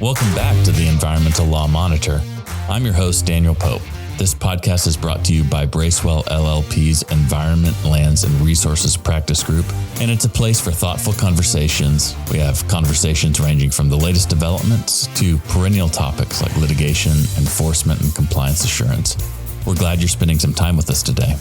Welcome back to the Environmental Law Monitor. I'm your host, Daniel Pope. This podcast is brought to you by Bracewell LLP's Environment, Lands, and Resources Practice Group, and it's a place for thoughtful conversations. We have conversations ranging from the latest developments to perennial topics like litigation, enforcement, and compliance assurance. We're glad you're spending some time with us today.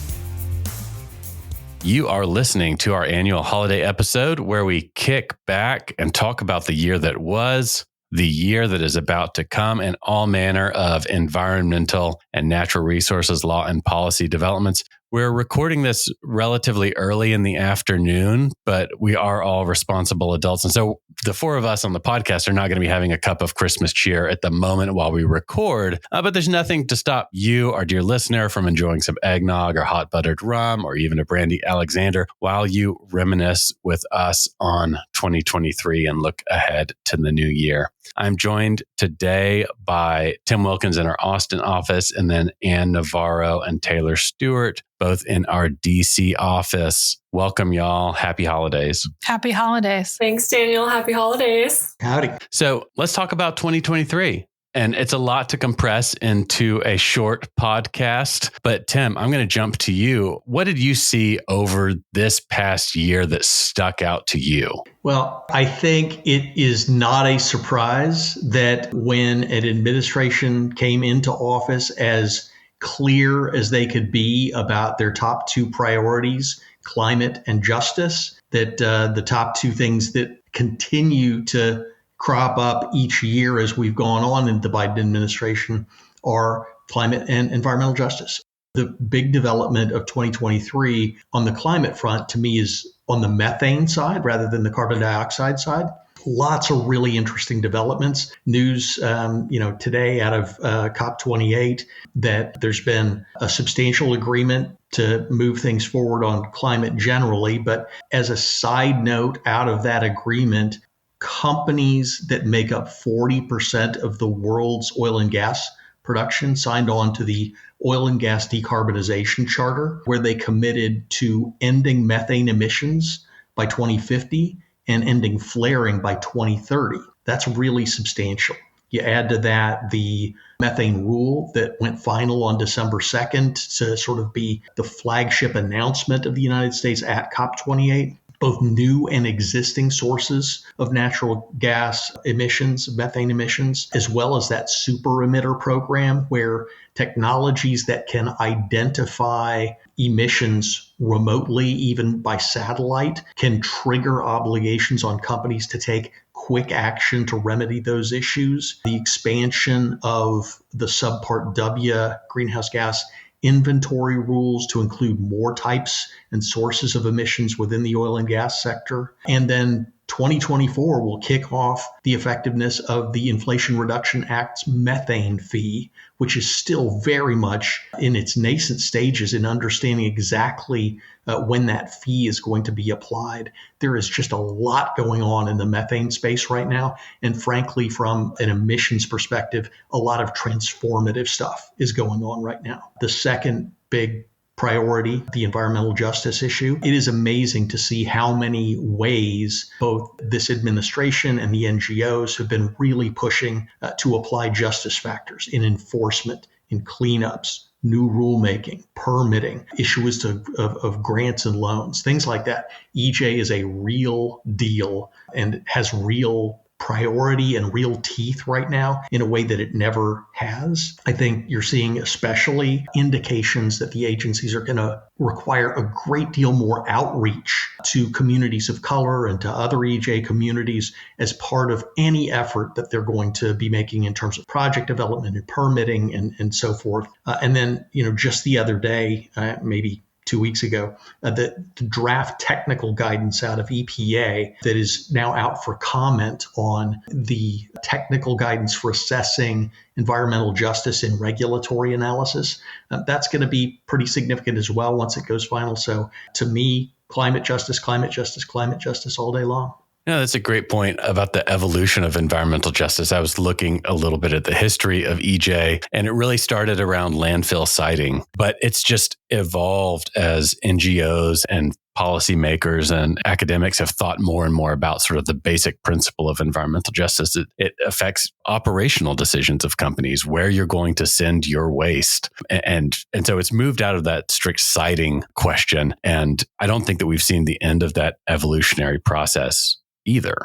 You are listening to our annual holiday episode where we kick back and talk about the year that was, the year that is about to come, and all manner of environmental and natural resources law and policy developments. We're recording this relatively early in the afternoon, but we are all responsible adults. And so the four of us on the podcast are not going to be having a cup of Christmas cheer at the moment while we record. But there's nothing to stop you, our dear listener, from enjoying some eggnog or hot buttered rum or even a brandy Alexander while you reminisce with us on 2023 and look ahead to the new year. I'm joined today by Tim Wilkins in our Austin office, and then Ann Navaro and Taylor Stuart, both in our DC office. Welcome, y'all. Happy holidays. Happy holidays. Thanks, Daniel. Happy holidays. Howdy. So let's talk about 2023. And it's a lot to compress into a short podcast. But Tim, I'm going to jump to you. What did you see over this past year that stuck out to you? Well, I think it is not a surprise that when an administration came into office as clear as they could be about their top two priorities, climate and justice, that the top two things that continue to crop up each year as we've gone on in the Biden administration are climate and environmental justice. The big development of 2023 on the climate front to me is on the methane side rather than the carbon dioxide side. Lots of really interesting developments. News, today out of COP28 that there's been a substantial agreement to move things forward on climate generally. But as a side note out of that agreement, companies that make up 40% of the world's oil and gas production signed on to the Oil and Gas Decarbonization Charter, where they committed to ending methane emissions by 2050 and ending flaring by 2030. That's really substantial. You add to that the methane rule that went final on December 2nd to sort of be the flagship announcement of the United States at COP28. Both new and existing sources of natural gas emissions, methane emissions, as well as that super emitter program where technologies that can identify emissions remotely, even by satellite, can trigger obligations on companies to take quick action to remedy those issues. The expansion of the Subpart W greenhouse gas inventory rules to include more types and sources of emissions within the oil and gas sector. And then 2024 will kick off the effectiveness of the Inflation Reduction Act's methane fee, which is still very much in its nascent stages in understanding exactly when that fee is going to be applied. There is just a lot going on in the methane space right now. And frankly, from an emissions perspective, a lot of transformative stuff is going on right now. The second big priority, the environmental justice issue. It is amazing to see how many ways both this administration and the NGOs have been really pushing to apply justice factors in enforcement, in cleanups, new rulemaking, permitting, issuance of grants and loans, things like that. EJ is a real deal and has real priority and real teeth right now in a way that it never has. I think you're seeing especially indications that the agencies are going to require a great deal more outreach to communities of color and to other EJ communities as part of any effort that they're going to be making in terms of project development and permitting and so forth. And then, just the other day, maybe 2 weeks ago, the draft technical guidance out of EPA that is now out for comment on the technical guidance for assessing environmental justice in regulatory analysis. That's going to be pretty significant as well once it goes final. So to me, climate justice, climate justice, climate justice all day long. Yeah, that's a great point about the evolution of environmental justice. I was looking a little bit at the history of EJ, and it really started around landfill siting, but it's just evolved as NGOs and policymakers and academics have thought more and more about sort of the basic principle of environmental justice. It affects operational decisions of companies, where you're going to send your waste. And so it's moved out of that strict siting question. And I don't think that we've seen the end of that evolutionary process either.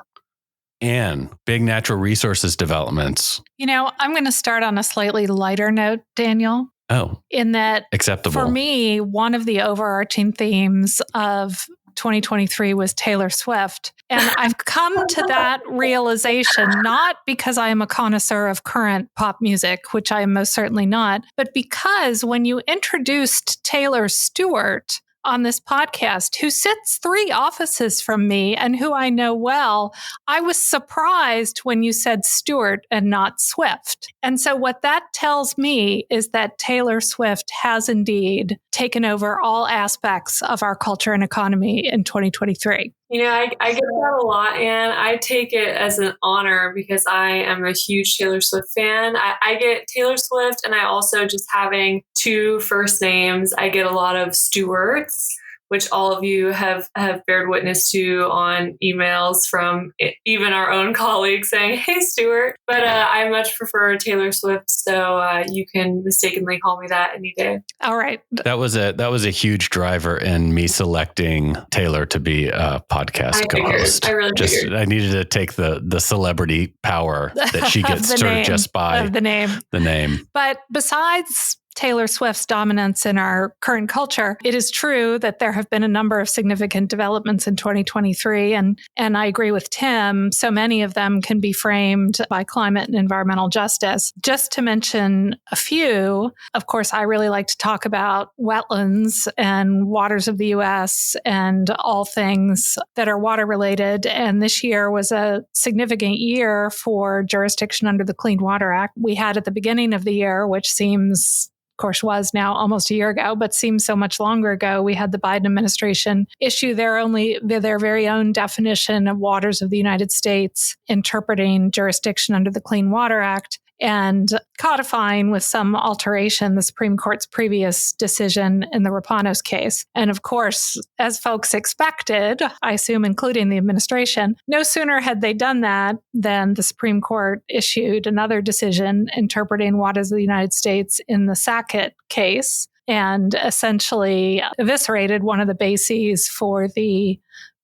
And big natural resources developments. I'm going to start on a slightly lighter note, Daniel. Oh, in that acceptable. For me, one of the overarching themes of 2023 was Taylor Swift. And I've come to that realization, not because I am a connoisseur of current pop music, which I am most certainly not, but because when you introduced Taylor Stuart on this podcast, who sits 3 offices from me and who I know well, I was surprised when you said Stuart and not Swift. And so what that tells me is that Taylor Swift has indeed taken over all aspects of our culture and economy in 2023. I get that a lot, and I take it as an honor because I am a huge Taylor Swift fan. I get Taylor Swift, and I also, just having 2 first names, I get a lot of Stuarts, which all of you have bared witness to on emails from even our own colleagues saying, "Hey, Stuart." But I much prefer Taylor Swift, so you can mistakenly call me that any day. All right. That was a huge driver in me selecting Taylor to be a podcast co-host. I really figured. I needed to take the celebrity power that she gets sort of just by the name. But besides Taylor Swift's dominance in our current culture, it is true that there have been a number of significant developments in 2023. And I agree with Tim, so many of them can be framed by climate and environmental justice. Just to mention a few, of course, I really like to talk about wetlands and waters of the U.S. and all things that are water related. And this year was a significant year for jurisdiction under the Clean Water Act. We had at the beginning of the year, which seems, of course, was now almost a year ago, but seems so much longer ago, we had the Biden administration issue their very own definition of waters of the United States, interpreting jurisdiction under the Clean Water Act and codifying with some alteration the Supreme Court's previous decision in the Rapanos case. And of course, as folks expected, I assume including the administration, no sooner had they done that than the Supreme Court issued another decision interpreting waters of the United States in the Sackett case and essentially eviscerated one of the bases for the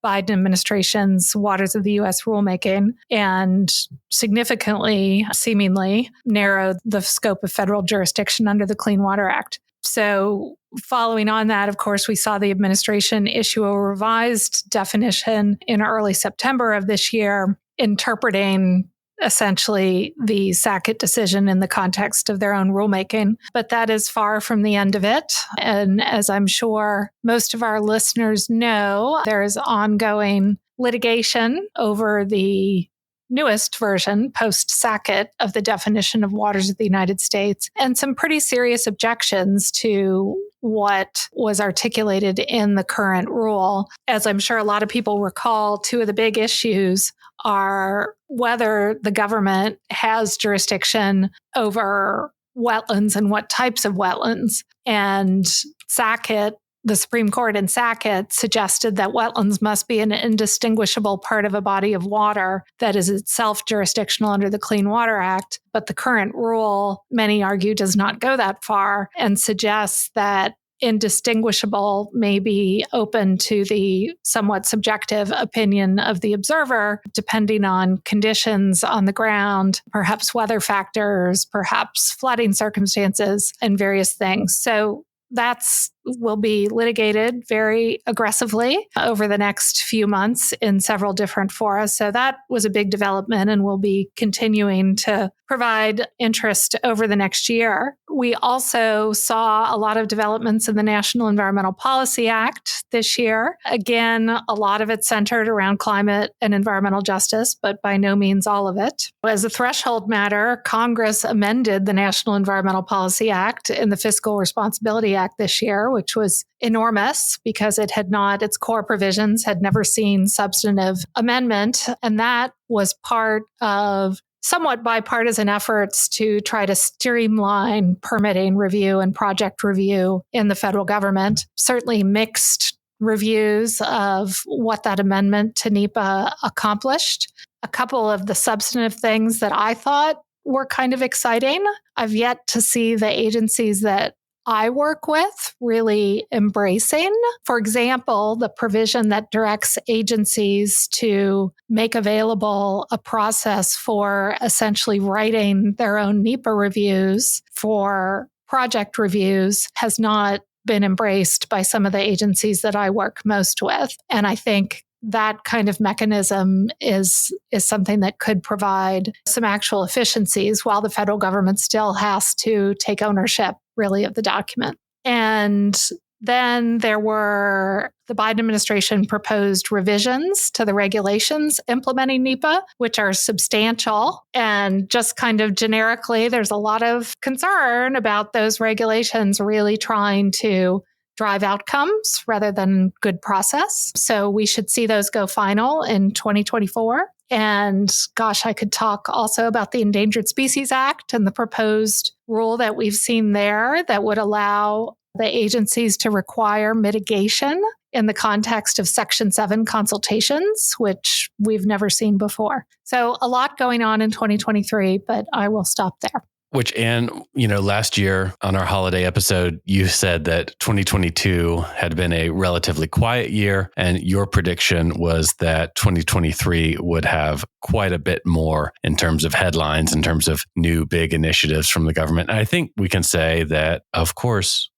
Biden administration's Waters of the U.S. rulemaking and significantly, seemingly, narrowed the scope of federal jurisdiction under the Clean Water Act. So following on that, of course, we saw the administration issue a revised definition in early September of this year, interpreting essentially the Sackett decision in the context of their own rulemaking. But that is far from the end of it. And as I'm sure most of our listeners know, there is ongoing litigation over the newest version, post-Sackett, of the definition of waters of the United States, and some pretty serious objections to what was articulated in the current rule. As I'm sure a lot of people recall, 2 of the big issues are whether the government has jurisdiction over wetlands and what types of wetlands. And Sackett, the Supreme Court in Sackett, suggested that wetlands must be an indistinguishable part of a body of water that is itself jurisdictional under the Clean Water Act. But the current rule, many argue, does not go that far and suggests that indistinguishable may be open to the somewhat subjective opinion of the observer, depending on conditions on the ground, perhaps weather factors, perhaps flooding circumstances, and various things. So that's will be litigated very aggressively over the next few months in several different fora. So that was a big development and will be continuing to provide interest over the next year. We also saw a lot of developments in the National Environmental Policy Act this year. Again, a lot of it centered around climate and environmental justice, but by no means all of it. As a threshold matter, Congress amended the National Environmental Policy Act in the Fiscal Responsibility Act this year, which was enormous because its core provisions had never seen substantive amendment. And that was part of somewhat bipartisan efforts to try to streamline permitting review and project review in the federal government. Certainly mixed reviews of what that amendment to NEPA accomplished. A couple of the substantive things that I thought were kind of exciting. I've yet to see the agencies that I work with really embracing. For example, the provision that directs agencies to make available a process for essentially writing their own NEPA reviews for project reviews has not been embraced by some of the agencies that I work most with. And I think that kind of mechanism is something that could provide some actual efficiencies while the federal government still has to take ownership, really, of the document. And then there were the Biden administration proposed revisions to the regulations implementing NEPA, which are substantial. And just kind of generically, there's a lot of concern about those regulations really trying to drive outcomes rather than good process. So we should see those go final in 2024. And gosh, I could talk also about the Endangered Species Act and the proposed rule that we've seen there that would allow the agencies to require mitigation in the context of Section 7 consultations, which we've never seen before. So a lot going on in 2023, but I will stop there. Which, Anne, last year on our holiday episode, you said that 2022 had been a relatively quiet year, and your prediction was that 2023 would have quite a bit more in terms of headlines, in terms of new big initiatives from the government. And I think we can say that, of course,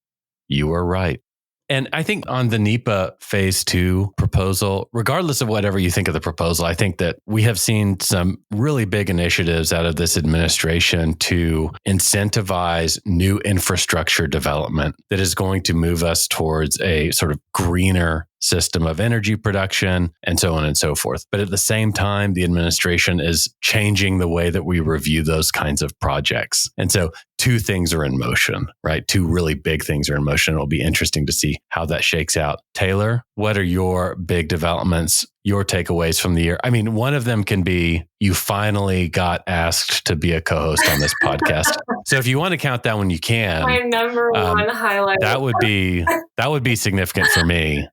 you were right. And I think on the NEPA phase 2 proposal, regardless of whatever you think of the proposal, I think that we have seen some really big initiatives out of this administration to incentivize new infrastructure development that is going to move us towards a sort of greener system of energy production and so on and so forth. But at the same time, the administration is changing the way that we review those kinds of projects. And so two things are in motion, right? Two really big things are in motion. It'll be interesting to see how that shakes out. Taylor, what are your big developments, your takeaways from the year? I mean, one of them can be you finally got asked to be a co-host on this podcast. So if you want to count that one, you can. My number one highlight. That would be significant for me.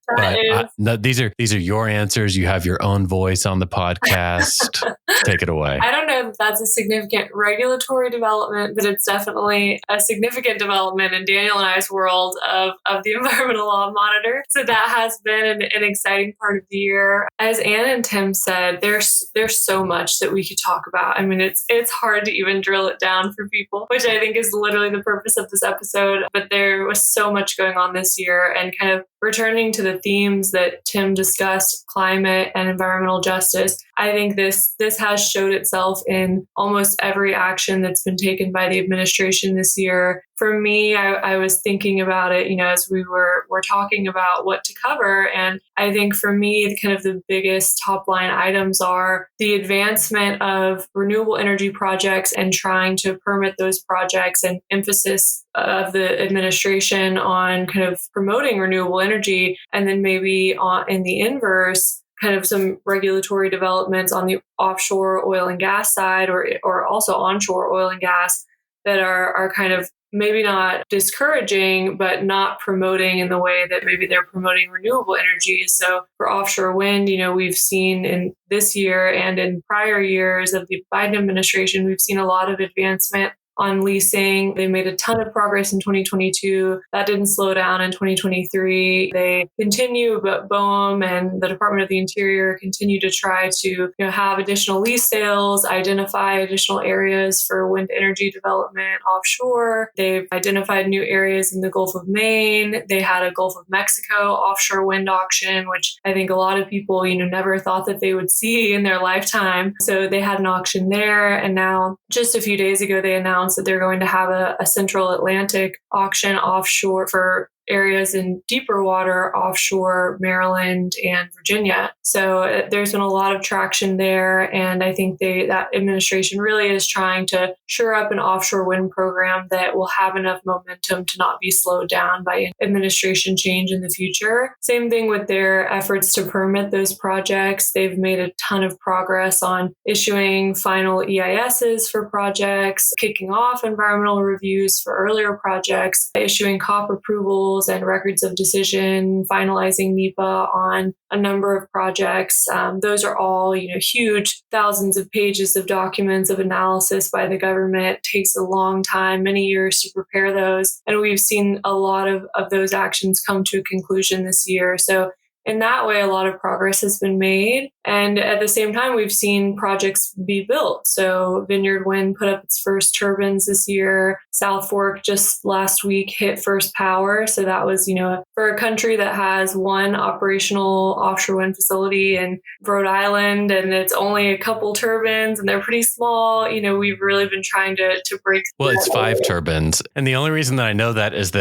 These are your answers. You have your own voice on the podcast. Take it away. I don't know if that's a significant regulatory development, but it's definitely a significant development in Daniel and I's world of the Environmental Law Monitor. So that has been an exciting part of the year. As Anne and Tim said, there's so much that we could talk about. I mean, it's hard to even drill it down for people, which I think is literally the purpose of this episode. But there was so much going on this year, and kind of returning to the themes that Tim discussed, climate and environmental justice. I think this has showed itself in almost every action that's been taken by the administration this year. For me, I was thinking about it, as we were talking about what to cover. And I think for me, kind of the biggest top line items are the advancement of renewable energy projects and trying to permit those projects, and emphasis of the administration on kind of promoting renewable energy. And then maybe in the inverse, kind of some regulatory developments on the offshore oil and gas side, or also onshore oil and gas, that are kind of maybe not discouraging, but not promoting in the way that maybe they're promoting renewable energy. So for offshore wind, we've seen in this year and in prior years of the Biden administration, we've seen a lot of advancement on leasing. They made a ton of progress in 2022. That didn't slow down in 2023. They continue, but BOEM and the Department of the Interior continue to try to have additional lease sales, identify additional areas for wind energy development offshore. They've identified new areas in the Gulf of Maine. They had a Gulf of Mexico offshore wind auction, which I think a lot of people, never thought that they would see in their lifetime. So they had an auction there. And now just a few days ago, they announced that they're going to have a Central Atlantic auction offshore for areas in deeper water offshore Maryland and Virginia. So there's been a lot of traction there. And I think that administration really is trying to shore up an offshore wind program that will have enough momentum to not be slowed down by administration change in the future. Same thing with their efforts to permit those projects. They've made a ton of progress on issuing final EISs for projects, kicking off environmental reviews for earlier projects, issuing COP approvals approvals and records of decision, finalizing NEPA on a number of projects. Those are all, huge thousands of pages of documents of analysis by the government. It takes a long time, many years to prepare those. And we've seen a lot of those actions come to a conclusion this year. So in that way, a lot of progress has been made. And at the same time, we've seen projects be built. So Vineyard Wind put up its first turbines this year. South Fork just last week hit first power. So that was, for a country that has one operational offshore wind facility in Rhode Island, and it's only a couple turbines and they're pretty small. We've really been trying to break. Well, it's 5 turbines. And the only reason that I know that is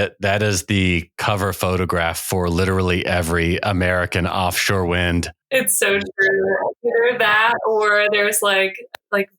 the cover photograph for literally every American offshore wind. It's so true. Either that or there's like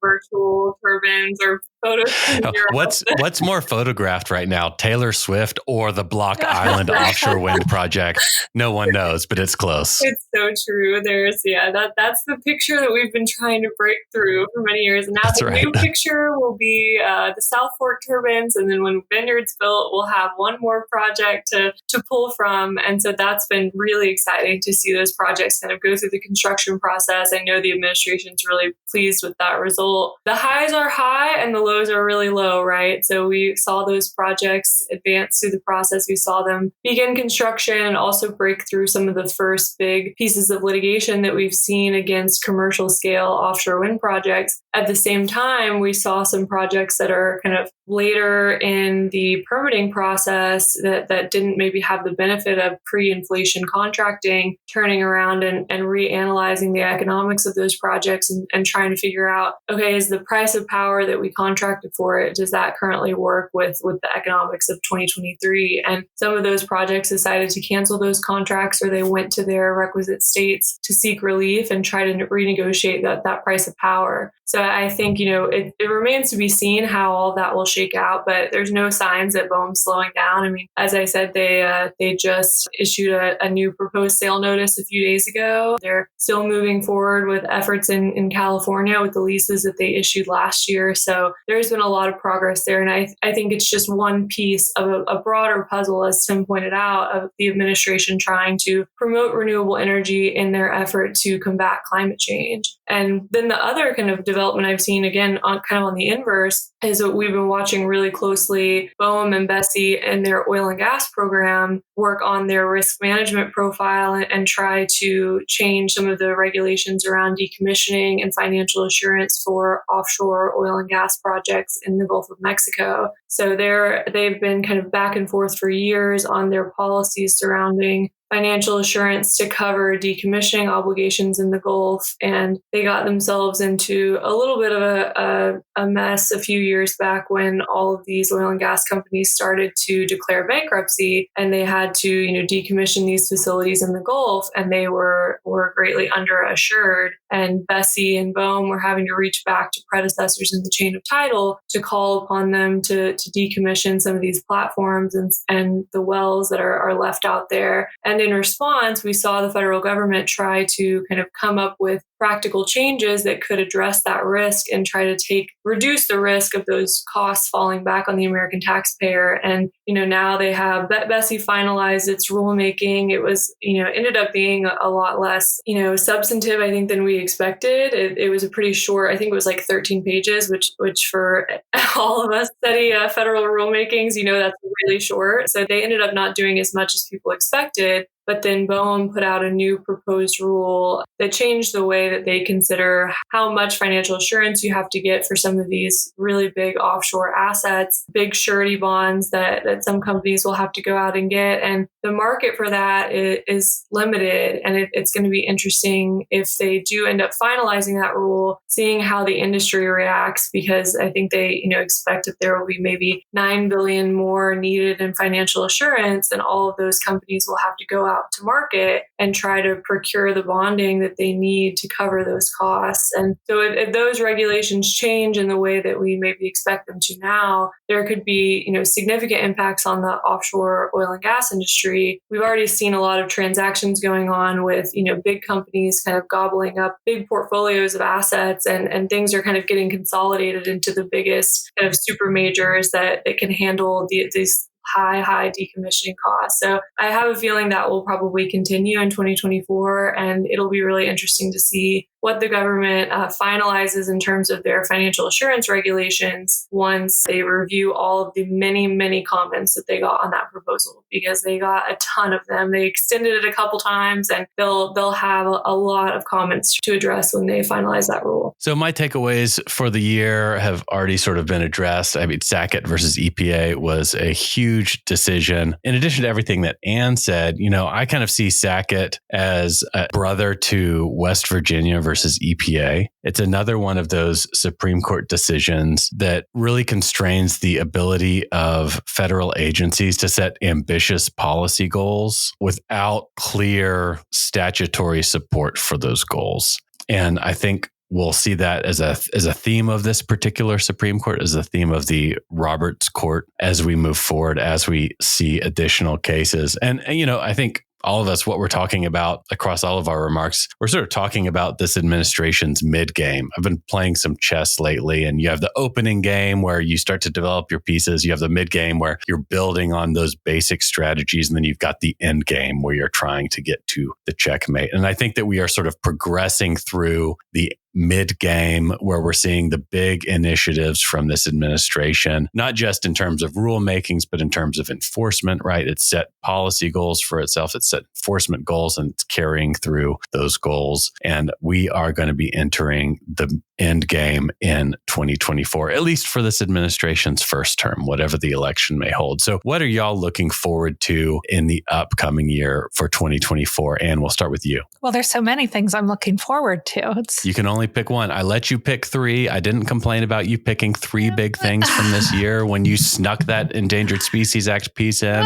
virtual turbines or photos. What's more photographed right now, Taylor Swift or the Block Island offshore wind project? No one knows, but it's close. It's so true. That's the picture that we've been trying to break through for many years. And now the new picture will be the South Fork turbines. And then when Vineyard's built, we'll have one more project to pull from. And so that's been really exciting to see those projects kind of go through the construction process. I know the administration's really pleased with that result. The highs are high and the lows are really low, right? So we saw those projects advance through the process. We saw them begin construction and also break through some of the first big pieces of litigation that we've seen against commercial scale offshore wind projects. At the same time, we saw some projects that are kind of later in the permitting process that didn't maybe have the benefit of pre-inflation contracting, turning around and reanalyzing the economics of those projects and trying to figure out, okay, is the price of power that we contracted for it, does that currently work with the economics of 2023? And some of those projects decided to cancel those contracts, or they went to their requisite states to seek relief and try to renegotiate that price of power. So I think, it remains to be seen how all that will shake out, but there's no signs that BOEM's slowing down. I mean, as I said, they just issued a new proposed sale notice a few days ago. They're still moving forward with efforts in California with the leases that they issued last year. So there's been a lot of progress there. And I think it's just one piece of a broader puzzle, as Tim pointed out, of the administration trying to promote renewable energy in their effort to combat climate change. And then the other kind of development I've seen, again, on the inverse, is that we've been watching really closely BOEM and BSEE and their oil and gas program work on their risk management profile and try to change some of the regulations around decommissioning and financial assurance for offshore oil and gas projects in the Gulf of Mexico. So they've been kind of back and forth for years on their policies surrounding financial assurance to cover decommissioning obligations in the Gulf. And they got themselves into a little bit of a mess a few years back when all of these oil and gas companies started to declare bankruptcy, and they had to, decommission these facilities in the Gulf, and they were greatly underassured. And BSEE and BOEM were having to reach back to predecessors in the chain of title to call upon them to decommission some of these platforms and the wells that are left out there. And in response, we saw the federal government try to kind of come up with practical changes that could address that risk and try to reduce the risk of those costs falling back on the American taxpayer. And, now they have BSEE finalized its rulemaking. It was, ended up being a lot less, substantive, I think, than we expected. It was a pretty short, I think it was like 13 pages, which for all of us study federal rulemakings, that's really short. So they ended up not doing as much as people expected. But then BOEM put out a new proposed rule that changed the way that they consider how much financial assurance you have to get for some of these really big offshore assets, big surety bonds that some companies will have to go out and get. And the market for that is limited. And it's going to be interesting if they do end up finalizing that rule, seeing how the industry reacts, because I think they, expect that there will be maybe $9 billion more needed in financial assurance, and all of those companies will have to go out to market and try to procure the bonding that they need to cover those costs. And so if those regulations change in the way that we maybe expect them to now, there could be, significant impacts on the offshore oil and gas industry. We've already seen a lot of transactions going on with, big companies kind of gobbling up big portfolios of assets, and things are kind of getting consolidated into the biggest kind of super majors that can handle these high decommissioning costs. So I have a feeling that will probably continue in 2024, and it'll be really interesting to see what the government finalizes in terms of their financial assurance regulations once they review all of the many comments that they got on that proposal, because they got a ton of them. They extended it a couple times, and they'll have a lot of comments to address when they finalize that rule. So my takeaways for the year have already sort of been addressed. I mean, SACIT versus EPA was a huge decision. In addition to everything that Ann said, I kind of see SACIT as a brother to West Virginia versus EPA. It's another one of those Supreme Court decisions that really constrains the ability of federal agencies to set ambitious policy goals without clear statutory support for those goals. And I think we'll see that as a theme of this particular Supreme Court, as a theme of the Roberts Court as we move forward, as we see additional cases. And I think all of us, what we're talking about across all of our remarks, we're sort of talking about this administration's mid-game. I've been playing some chess lately, and you have the opening game where you start to develop your pieces. You have the mid-game where you're building on those basic strategies. And then you've got the end game where you're trying to get to the checkmate. And I think that we are sort of progressing through the mid-game where we're seeing the big initiatives from this administration, not just in terms of rulemakings, but in terms of enforcement, right? It's set policy goals for itself. It's set enforcement goals, and it's carrying through those goals. And we are going to be entering the end game in 2024, at least for this administration's first term, whatever the election may hold. So what are y'all looking forward to in the upcoming year for 2024? And we'll start with you. Well, there's so many things I'm looking forward to. You can only pick one. I let you pick three. I didn't complain about you picking three big things from this year when you snuck that Endangered Species Act piece in.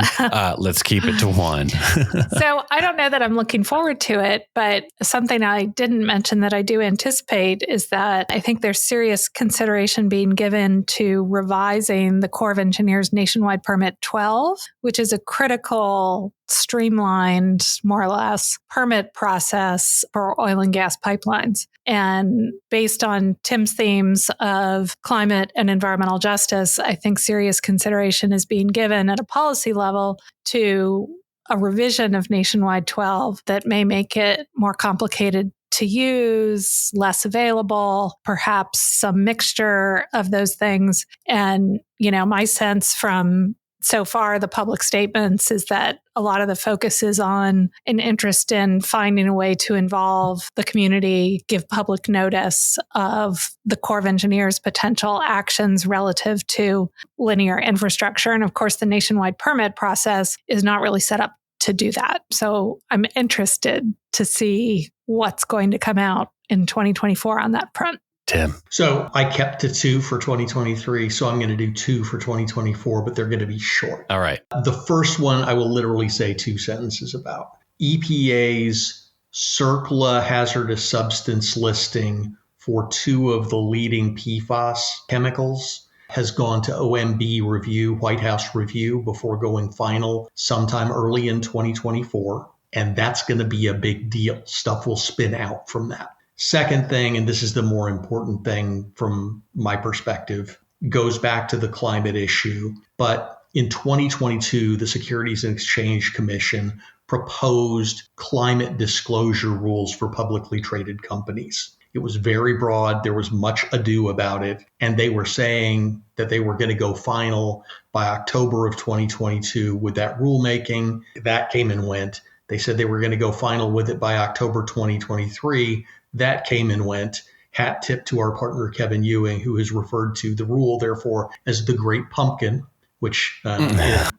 Let's keep it to one. So I don't know that I'm looking forward to it, but something I didn't mention that I do anticipate is that I think there's serious consideration being given to revising the Corps of Engineers Nationwide Permit 12, which is a critical, streamlined, more or less, permit process for oil and gas pipelines. And based on Tim's themes of climate and environmental justice, I think serious consideration is being given at a policy level to a revision of Nationwide 12 that may make it more complicated to use, less available, perhaps some mixture of those things. And, my sense from so far, the public statements is that a lot of the focus is on an interest in finding a way to involve the community, give public notice of the Corps of Engineers' potential actions relative to linear infrastructure. And of course, the nationwide permit process is not really set up to do that. So I'm interested to see what's going to come out in 2024 on that front. Tim. So I kept to 2 for 2023, so I'm going to do 2 for 2024, but they're going to be short. All right. The first one I will literally say 2 sentences about. EPA's CERCLA hazardous substance listing for 2 of the leading PFAS chemicals has gone to OMB review, White House review, before going final sometime early in 2024. And that's going to be a big deal. Stuff will spin out from that. Second thing, and this is the more important thing from my perspective, goes back to the climate issue. But in 2022, the Securities and Exchange Commission proposed climate disclosure rules for publicly traded companies. It was very broad. There was much ado about it. And they were saying that they were going to go final by October of 2022 with that rulemaking. That came and went. They said they were going to go final with it by October 2023. That came and went. Hat tip to our partner, Kevin Ewing, who has referred to the rule, therefore, as the Great Pumpkin, which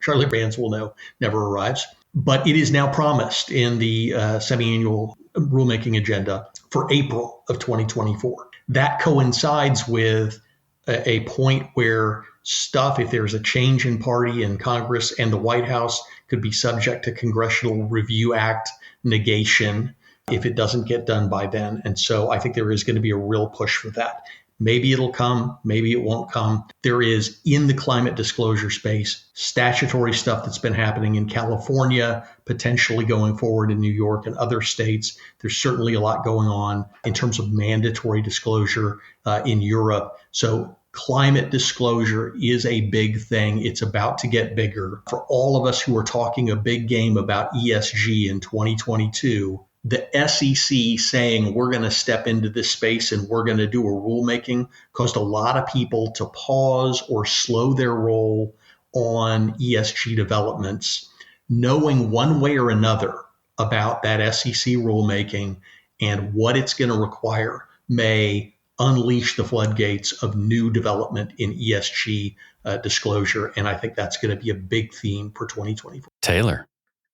Charlie Brands will know never arrives. But it is now promised in the semi-annual rulemaking agenda for April of 2024. That coincides with a point where stuff, if there's a change in party in Congress and the White House, could be subject to Congressional Review Act negation if it doesn't get done by then. And so I think there is going to be a real push for that. Maybe it'll come, maybe it won't come. There is, in the climate disclosure space, statutory stuff that's been happening in California, potentially going forward in New York and other states. There's certainly a lot going on in terms of mandatory disclosure in Europe. So Climate disclosure is a big thing. It's about to get bigger. For all of us who are talking a big game about ESG in 2022, the SEC saying we're going to step into this space and we're going to do a rulemaking caused a lot of people to pause or slow their roll on ESG developments, knowing one way or another about that SEC rulemaking and what it's going to require may unleash the floodgates of new development in ESG disclosure. And I think that's going to be a big theme for 2024. Taylor.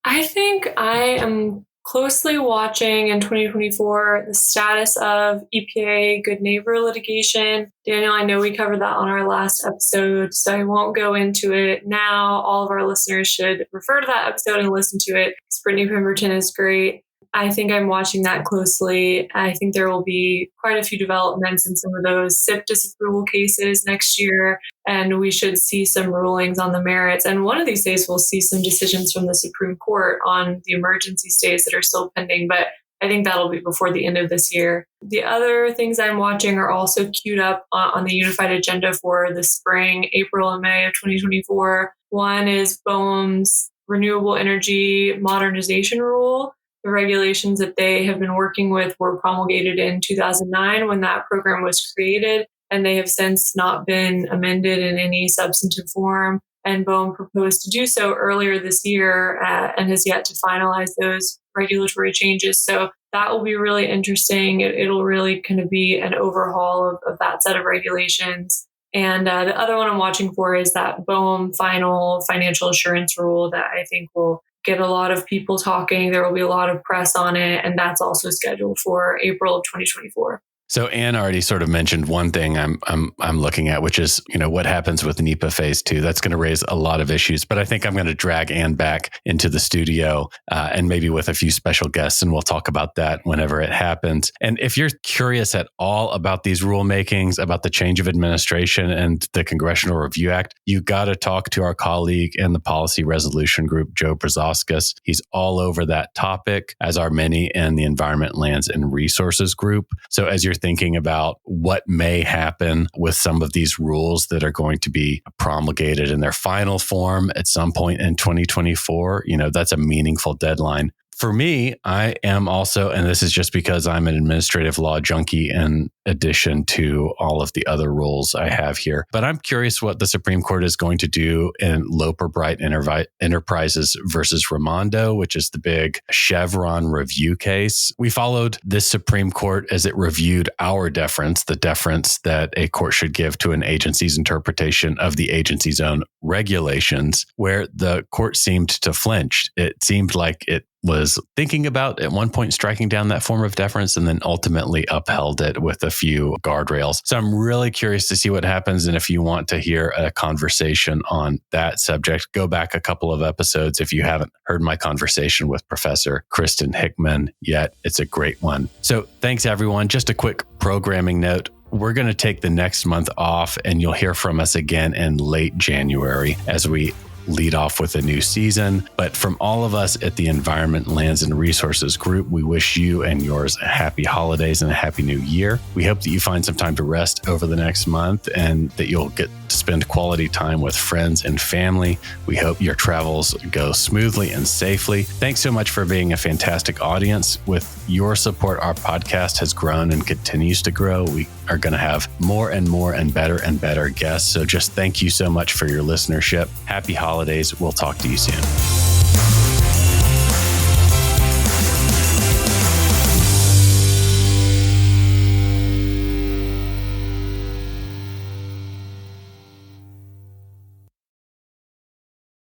I think I am closely watching in 2024 the status of EPA Good Neighbor litigation. Daniel, I know we covered that on our last episode, so I won't go into it now. All of our listeners should refer to that episode and listen to it. Brittany Pemberton is great. I think I'm watching that closely. I think there will be quite a few developments in some of those SIP disapproval cases next year, and we should see some rulings on the merits. And one of these days, we'll see some decisions from the Supreme Court on the emergency stays that are still pending, but I think that'll be before the end of this year. The other things I'm watching are also queued up on the unified agenda for the spring, April and May of 2024. One is BOEM's renewable energy modernization rule. The regulations that they have been working with were promulgated in 2009 when that program was created, and they have since not been amended in any substantive form. And BOEM proposed to do so earlier this year and has yet to finalize those regulatory changes. So that will be really interesting. It'll really kind of be an overhaul of that set of regulations. And the other one I'm watching for is that BOEM final financial assurance rule that I think will get a lot of people talking. There will be a lot of press on it, and that's also scheduled for April of 2024. So Anne already sort of mentioned one thing I'm looking at, which is, what happens with NEPA Phase 2. That's going to raise a lot of issues, but I think I'm going to drag Anne back into the studio and maybe with a few special guests, and we'll talk about that whenever it happens. And if you're curious at all about these rulemakings, about the change of administration and the Congressional Review Act, you got to talk to our colleague in the Policy Resolution Group, Joe Brzauskas. He's all over that topic, as are many in the Environment, Lands, and Resources Group. So as you're thinking about what may happen with some of these rules that are going to be promulgated in their final form at some point in 2024, that's a meaningful deadline. For me, I am also, and this is just because I'm an administrative law junkie in addition to all of the other rules I have here, but I'm curious what the Supreme Court is going to do in Loper Bright Enterprises versus Raimondo, which is the big Chevron review case. We followed this Supreme Court as it reviewed our deference, the deference that a court should give to an agency's interpretation of the agency's own regulations, where the court seemed to flinch. It seemed like it was thinking about at one point striking down that form of deference and then ultimately upheld it with a few guardrails. So I'm really curious to see what happens. And if you want to hear a conversation on that subject, go back a couple of episodes if you haven't heard my conversation with Professor Kristen Hickman yet. It's a great one. So thanks, everyone. Just a quick programming note. We're going to take the next month off, and you'll hear from us again in late January as we lead off with a new season. But from all of us at the Environment, Lands, and Resources Group, we wish you and yours a happy holidays and a happy new year. We hope that you find some time to rest over the next month and that you'll get to spend quality time with friends and family. We hope your travels go smoothly and safely. Thanks so much for being a fantastic audience. With your support, our podcast has grown and continues to grow. We are going to have more and more and better guests. So just thank you so much for your listenership. Happy holidays. We'll talk to you soon.